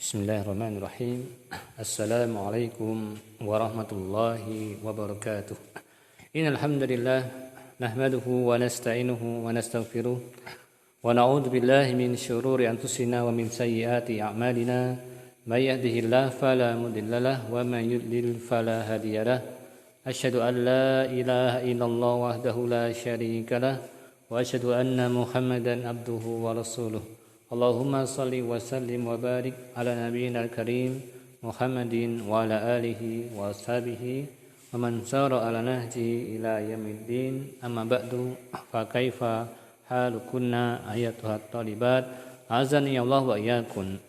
Bismillahirrahmanirrahim. Assalamualaikum warahmatullahi wabarakatuh. Innal hamdalillah nahmaduhu wa nasta'inuhu wa nastaghfiruh wa na'udzu billahi min shururi anfusina wa min sayyiati a'malina. May yahdihillahu fala mudilla lahu wa may yudlil fala hadiya lahu. Asyhadu an la ilaha illallah wahdahu la syarika lahu wa asyhadu anna Muhammadan abduhu wa rasuluh. Allahumma salli wa sallim wa barik ala nabiyyina al-karim Muhammadin wa ala alihi wa ashabihi wa man sara ala nahji ila yaumiddin. Amma ba'du, fa kaifa halukunna ayatuhat talibat azani Allah wa iyyakum.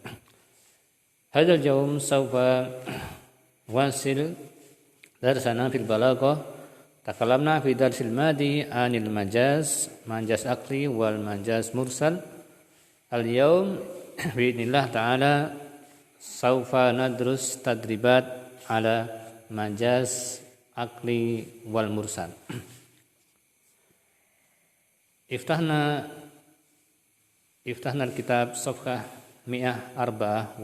Hadzal yawm sawfa wasil darsana fil balaghah. Takalamna fi darsil madi anil majaz aqli wal majaz mursal. Al-yawm bi'idznillah ta'ala sawfa nadrus tadribat ala majaz aqli wal mursal. Iftahna al-kitab safhah 144.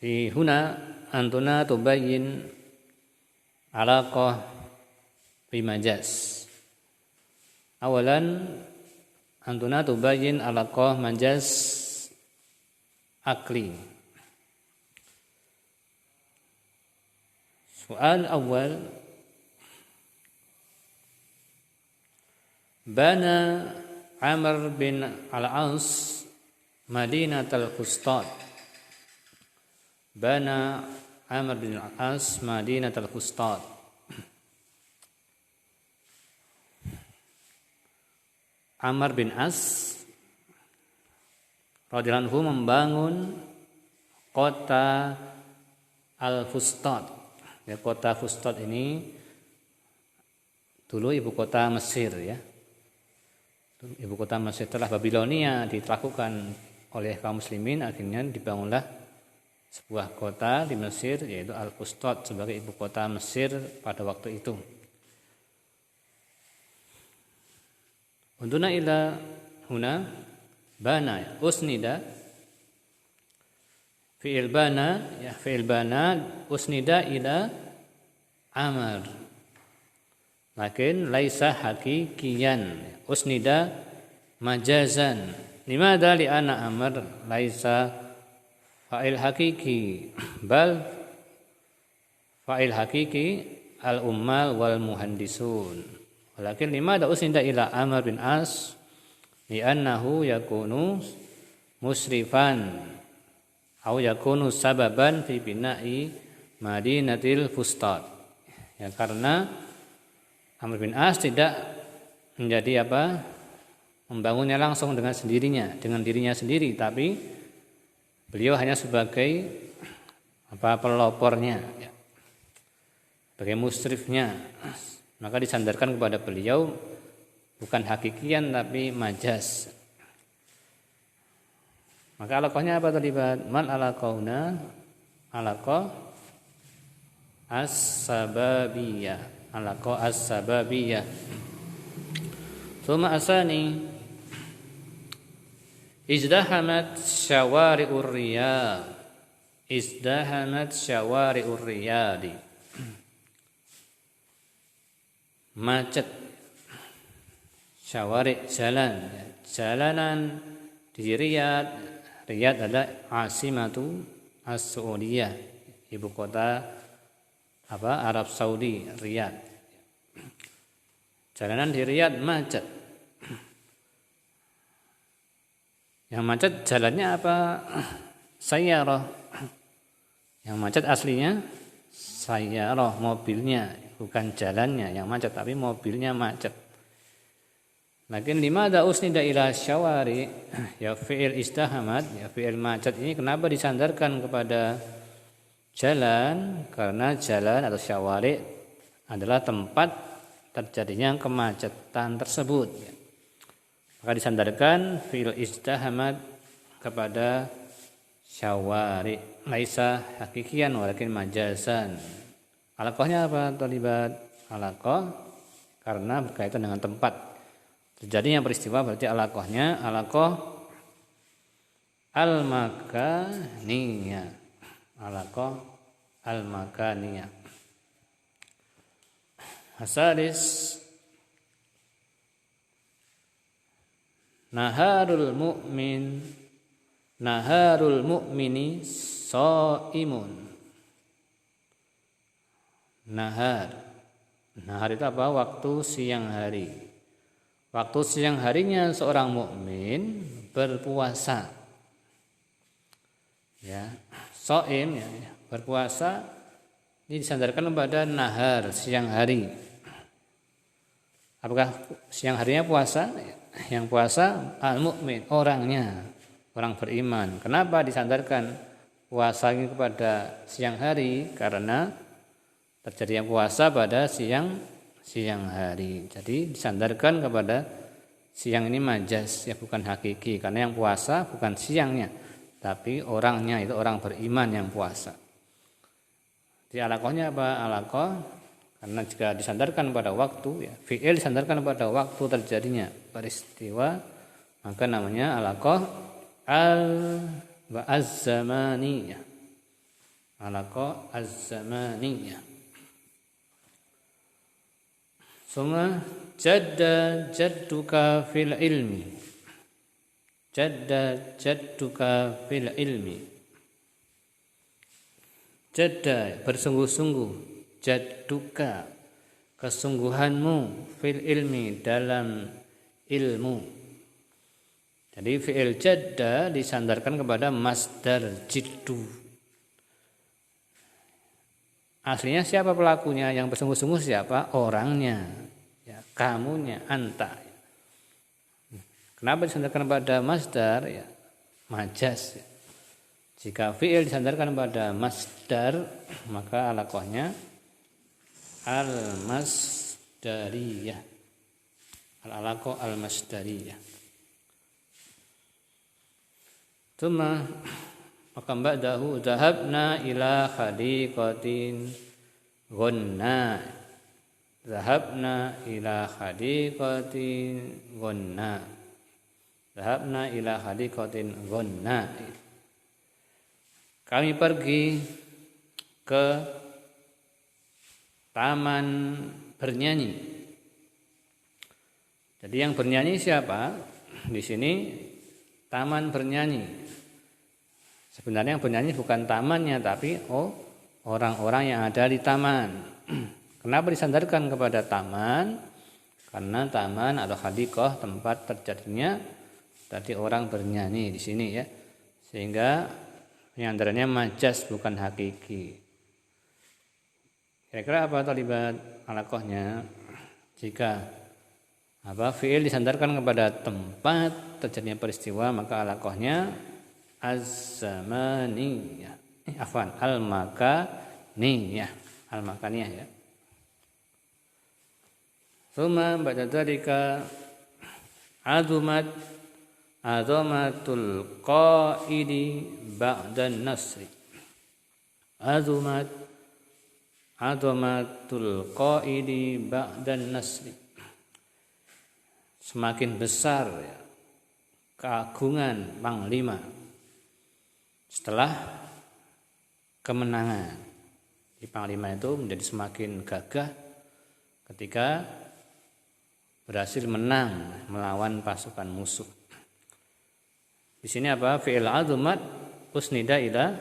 Fi huna antuna tubayyin alaqah bi majaz. Awalan antuna tubayyin alaqah majaz akli. Soal awal, bana Amr bin al-As Madinatul Fustat. Bana Amr bin al-As Madinatul Fustat. Amr bin As radhiyallahu anhu membangun kota Al-Fustat. Ya, kota Fustat ini dulu ibu kota Mesir ya. Ibu kota Mesir setelah Babilonia ditaklukkan oleh kaum muslimin, akhirnya dibangunlah sebuah kota di Mesir yaitu Al-Fustat sebagai ibu kota Mesir pada waktu itu. Untuna ila huna bana usnida fi'il bana usnida ila Amr, lakin laisa hakikiyan, usnida majazan. Limadha li'anna Amr laisa fa'il hakiki bal fa'il hakiki al-ummal wal muhandisun. Walakin limadha usnida ila Amr bin As li'annahu yakunu musrifan au yakunu sababan fi bina'i Madinatil Fustat. Ya, karena Amr bin As tidak menjadi membangunnya langsung dengan dirinya sendiri, tapi beliau hanya sebagai pelopornya, ya, sebagai musrifnya. Maka disandarkan kepada beliau bukan hakikian tapi majaz. Maka alaqahnya apa tadi? Man alaqauna alaqah as-sababiyah. Alaqah as-sababiyah. Tsumma asani izdahamat syawari'ur riyad. Izdahamat syawari'ur riyadi. Macet, syawari jalan, jalanan di Riyadh adalah asimatu as-Saudiyah, ibu kota Arab Saudi, Riyadh. Jalanan di Riyadh macet. Yang macet jalannya apa? Sayyarah. Yang macet aslinya sayyarah, mobilnya, bukan jalannya yang macet tapi mobilnya macet. Lakin limadha usnida ila syawari, ya fi'il istahamat, ya fi'il macet ini kenapa disandarkan kepada jalan? Karena jalan atau syawari adalah tempat terjadinya kemacetan tersebut. Maka disandarkan fi'il istahamat kepada syawari, laisa hakikian walakin majazan. Alaqahnya apa? Talibat alaqah karena berkaitan dengan tempat Terjadinya peristiwa berarti alaqahnya alaqah al-makaniyah. Alaqah al-makaniyah. Hasadis naharul mu'mini shaimun. Nahar itu apa? Waktu siang hari. Waktu siang harinya seorang mukmin berpuasa. Ya, shaim ya, berpuasa ini disandarkan kepada nahar, siang hari. Apakah siang harinya puasa? Yang puasa al-mukmin, orangnya, orang beriman. Kenapa disandarkan puasa ini kepada siang hari? Karena terjadinya puasa pada siang hari. Jadi disandarkan kepada siang ini majas, ya bukan hakiki. Karena yang puasa bukan siangnya, tapi orangnya, itu orang beriman yang puasa. Di alaqahnya apa? Alaqah karena jika disandarkan pada waktu, ya, fi'il disandarkan pada waktu terjadinya peristiwa, maka namanya alaqah az-zamaniyah. Alaqah az-zamaniyah. Suma jadda jadduka fil ilmi. Jadda jadduka fil ilmi. Jadda bersungguh-sungguh, jadduka kesungguhanmu fil ilmi dalam ilmu. Jadi fi'il jadda disandarkan kepada masdar jiddu. Aslinya siapa pelakunya? Yang bersungguh-sungguh siapa? Orangnya, ya, kamunya, anta. Kenapa disandarkan pada masdar? Ya, majas. Ya. Jika fi'il disandarkan pada masdar, maka alaqahnya al-masdariyah. Al-alaqah al-masdariyah. Tsumma maka ba'dahu dhahabna ila khadiqatin ghanna. Dhahabna ila khadiqatin ghanna. Dhahabna ila khadiqatin ghanna. Kami pergi ke taman bernyanyi. Jadi yang bernyanyi siapa? Di sini taman bernyanyi. Sebenarnya yang bernyanyi bukan tamannya, tapi orang-orang yang ada di taman. Kenapa disandarkan kepada taman? Karena taman atau hadiqah tempat terjadinya tadi orang bernyanyi di sini, ya. Sehingga yang antaranya majas bukan hakiki. Kira-kira apa talibat alaqahnya? Jika fi'il disandarkan kepada tempat terjadinya peristiwa, maka alaqahnya az-zamaniyah. Al-makaniyah. Al-makaniyah, ya. Tsumma ba'da dzalika azamatul qaidi ba'dan nasri. Azamatul qaidi ba'dan nasri. Semakin besar, ya, keagungan panglima setelah kemenangan. Di panglima itu menjadi semakin gagah ketika berhasil menang melawan pasukan musuh. Di sini apa? Fi'il azumat usnida ila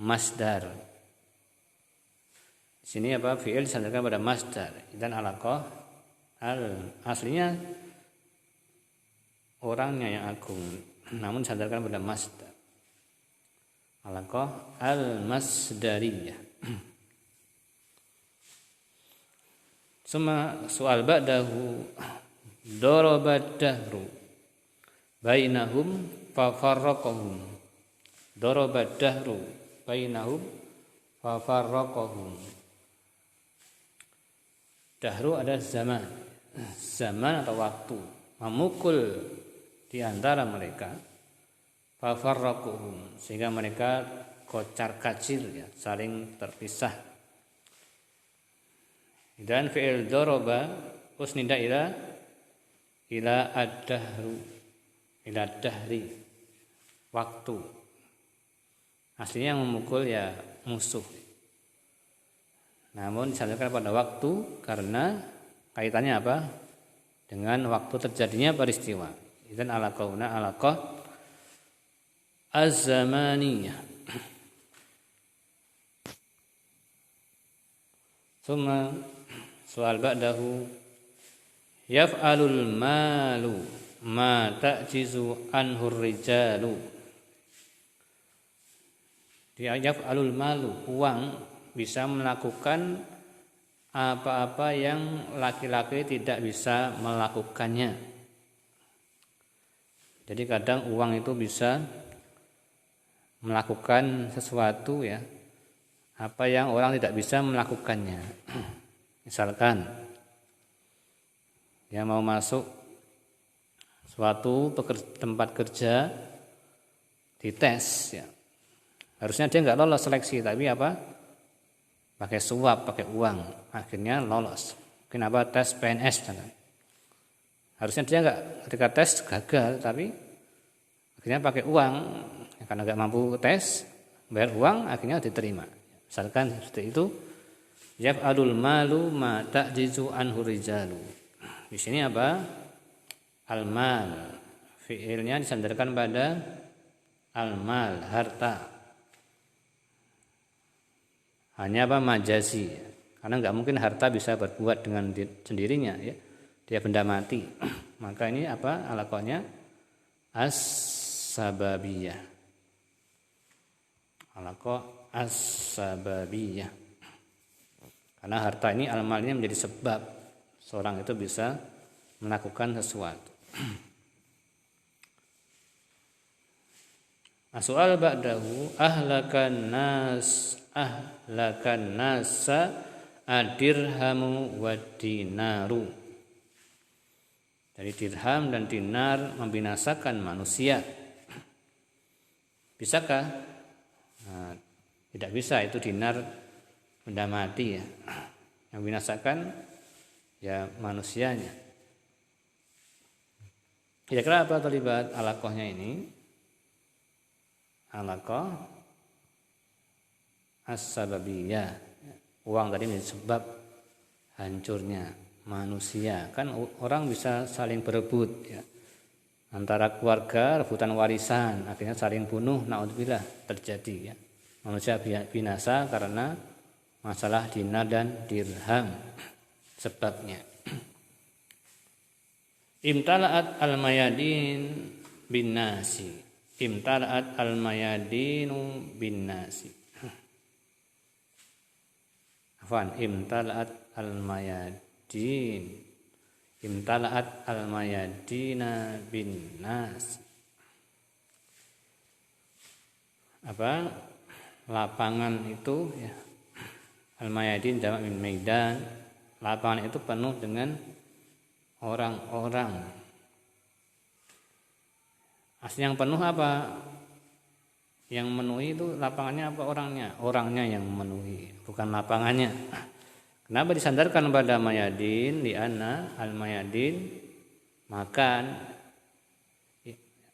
masdar. Di sini apa? Fi'il disandarkan pada masdar. Dan alaqah aslinya orangnya yang agung, namun disandarkan pada masdar. Alaqah al-masdariyah. Soal ba'dahu darabat dahru bainahum fafarraqahum. Darabat dahru bainahum fafarraqahum. Dahru ada zaman atau waktu, memukul di antara mereka, fafarraquhum, sehingga mereka kocar kacir, ya, saling terpisah. Dan fi'il daraba usnida ila ila ad-dahru, ila dahri, waktu. Aslinya memukul ya musuh. Namun disandarkan pada waktu karena kaitannya apa? Dengan waktu terjadinya peristiwa. Idzan alaqauna alaqah az-zamaniyah. Summa soal ba'dahu yaf'alul malu ma ta'jizu anhur rijalu. Dia yaf'alul malu, uang bisa melakukan apa-apa yang laki-laki tidak bisa melakukannya. Jadi kadang uang itu bisa melakukan sesuatu ya, apa yang orang tidak bisa melakukannya. Misalkan dia mau masuk suatu tempat kerja, dites ya. Harusnya dia nggak lolos seleksi, tapi apa? Pakai suap, pakai uang, akhirnya lolos. Kenapa tes PNS? Harusnya dia nggak, ketika tes gagal, tapi akhirnya pakai uang, karena nggak mampu tes, bayar uang, akhirnya diterima. Misalkan seperti itu, yaf'alul malu ma ta'jizu anhu rijalu. Di sini apa? Al-mal, fi'ilnya disandarkan pada al-mal, harta. Hanya apa? Majazi. Karena nggak mungkin harta bisa berbuat dengan sendirinya ya. Dia benda mati. Maka ini apa? Alaqahnya as-sababiyah. Alaqah as-sababiyah. Karena harta ini al-mal ini menjadi sebab seorang itu bisa melakukan sesuatu. As-soal ba'dahu ahlakan nasa adirhamu wa dinaru. Dari dirham dan dinar membinasakan manusia. Bisakah? Nah, tidak bisa, itu dinar benda mati ya. Yang binasakan ya manusianya. Kira-kira apa terlibat alaqahnya ini? Alaqah as-sababiyah. Uang tadi menjadi sebab hancurnya manusia. Kan orang bisa saling berebut ya. Antara keluarga rebutan warisan, akhirnya saling bunuh, naudzubillah terjadi ya. Manusia binasa karena masalah dinar dan dirham sebabnya. Imtala'at al-mayadin bin nasi. Imtala'at al-mayadinu bin nasi. Afwan, imtala'at al-mayadin. Imtala'at al-mayadina bin nasi. Apa? Lapangan itu ya. Al-mayadin jamak min maidan. Lapangan itu penuh dengan orang-orang. Asli yang penuh apa? Yang memenuhi itu lapangannya apa orangnya? Orangnya yang memenuhi, bukan lapangannya. Kenapa disandarkan pada mayadin? Li'anna al-mayadin makan,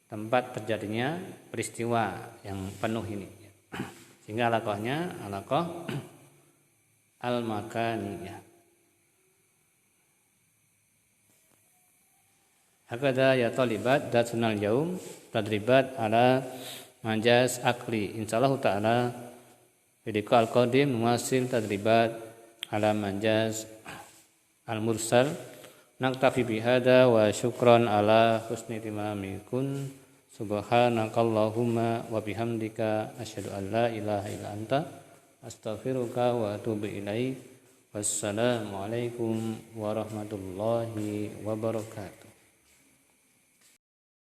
tempat terjadinya peristiwa yang penuh ini. Sehingga alaqahnya alaqah al-makaniyah. Hakada ya talibat datsunal yaum tadribat ala majaz akli. Insyaallah taala video al-qadim muasil tadribat ala majaz al-mursal. Naktafi bihada wa syukran ala husni timamikun. Subhanakallahumma wa bihamdika asyhadu an la ilaha illa anta astaghfiruka wa atubu ilaik. Wassalamualaikum warahmatullahi wabarakatuh.